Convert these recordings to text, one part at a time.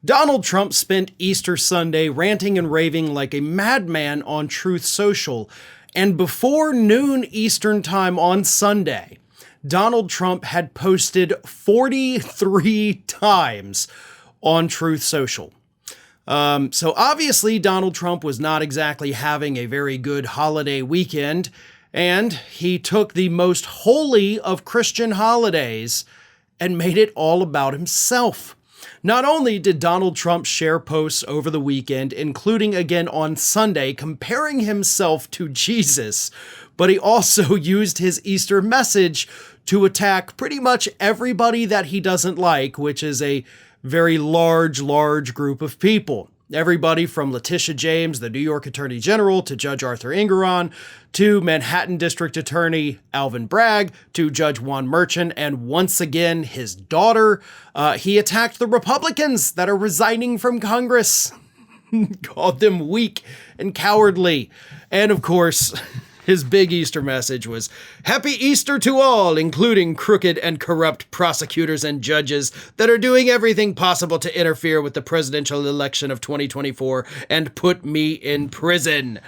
Donald Trump spent Easter Sunday ranting and raving like a madman on Truth Social, and before noon Eastern time on Sunday, Donald Trump had posted 43 times on Truth Social. So obviously Donald Trump was not exactly having a very good holiday weekend, and he took the most holy of Christian holidays and made it all about himself. Not only did Donald Trump share posts over the weekend, including again on Sunday, comparing himself to Jesus, but he also used his Easter message to attack pretty much everybody that he doesn't like, which is a very large group of people. Everybody from Letitia James, the New York Attorney General, to Judge Arthur Engoron, to Manhattan District Attorney Alvin Bragg, to Judge Juan Merchan, and once again, his daughter. He attacked the Republicans that are resigning from Congress, called them weak and cowardly. And of course, his big Easter message was, "Happy Easter to all, including crooked and corrupt prosecutors and judges that are doing everything possible to interfere with the presidential election of 2024 and put me in prison.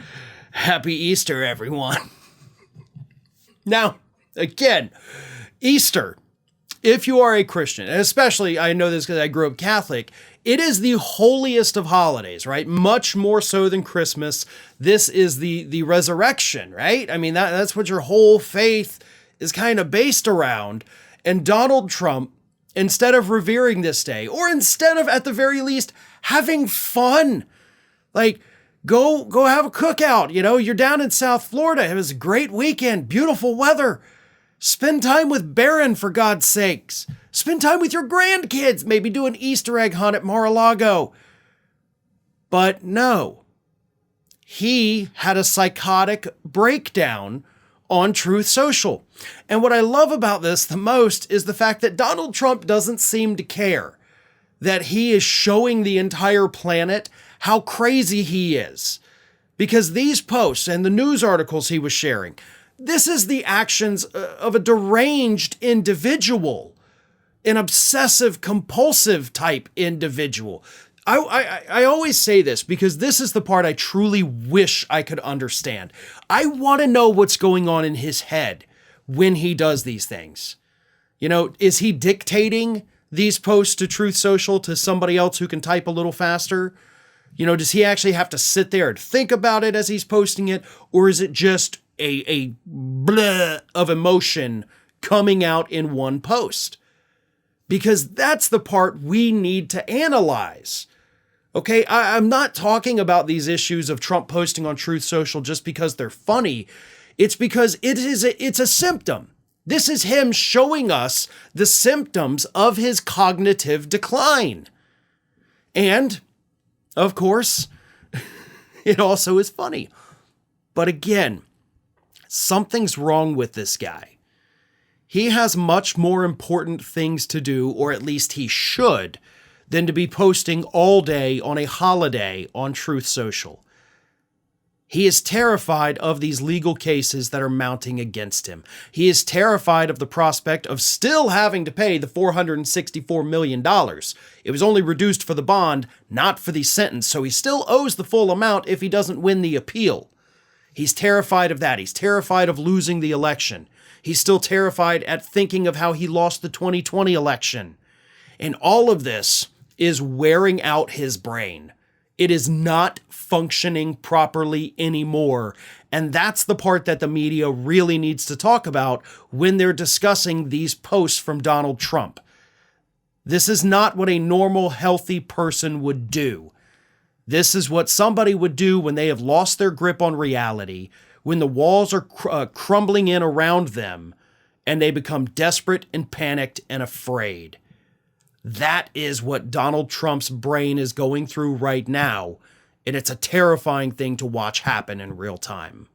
Happy Easter, everyone." Now, again, Easter, if you are a Christian, and especially I know this because I grew up Catholic, it is the holiest of holidays, right? Much more so than Christmas. This is the resurrection, right? I mean, that's what your whole faith is kind of based around. And Donald Trump, instead of revering this day, or instead of, at the very least, having fun, like, go have a cookout. You know, you're down in South Florida. It was a great weekend, beautiful weather. Spend time with Barron, for God's sakes. Spend time with your grandkids. Maybe do an Easter egg hunt at Mar-a-Lago. But no, he had a psychotic breakdown on Truth Social. And what I love about this the most is the fact that Donald Trump doesn't seem to care that he is showing the entire planet how crazy he is. Because these posts and the news articles he was sharing, this is the actions of a deranged individual, an obsessive compulsive type individual. I always say this because this is the part I truly wish I could understand. I want to know what's going on in his head when he does these things. You know, is he dictating these posts to Truth Social to somebody else who can type a little faster? You know, does he actually have to sit there and think about it as he's posting it? Or is it just a bleh of emotion coming out in one post? Because that's the part we need to analyze. Okay, I'm not talking about these issues of Trump posting on Truth Social just because they're funny. It's because it's a symptom. This is him showing us the symptoms of his cognitive decline. And, of course, it also is funny. But again, something's wrong with this guy. He has much more important things to do, or at least he should, than to be posting all day on a holiday on Truth Social. He is terrified of these legal cases that are mounting against him. He is terrified of the prospect of still having to pay the $464 million. It was only reduced for the bond, not for the sentence, so he still owes the full amount if he doesn't win the appeal. He's terrified of that. He's terrified of losing the election. He's still terrified at thinking of how he lost the 2020 election. And all of this is wearing out his brain. It is not functioning properly anymore. And that's the part that the media really needs to talk about when they're discussing these posts from Donald Trump. This is not what a normal, healthy person would do. This is what somebody would do when they have lost their grip on reality, when the walls are crumbling in around them, and they become desperate and panicked and afraid. That is what Donald Trump's brain is going through right now, and it's a terrifying thing to watch happen in real time.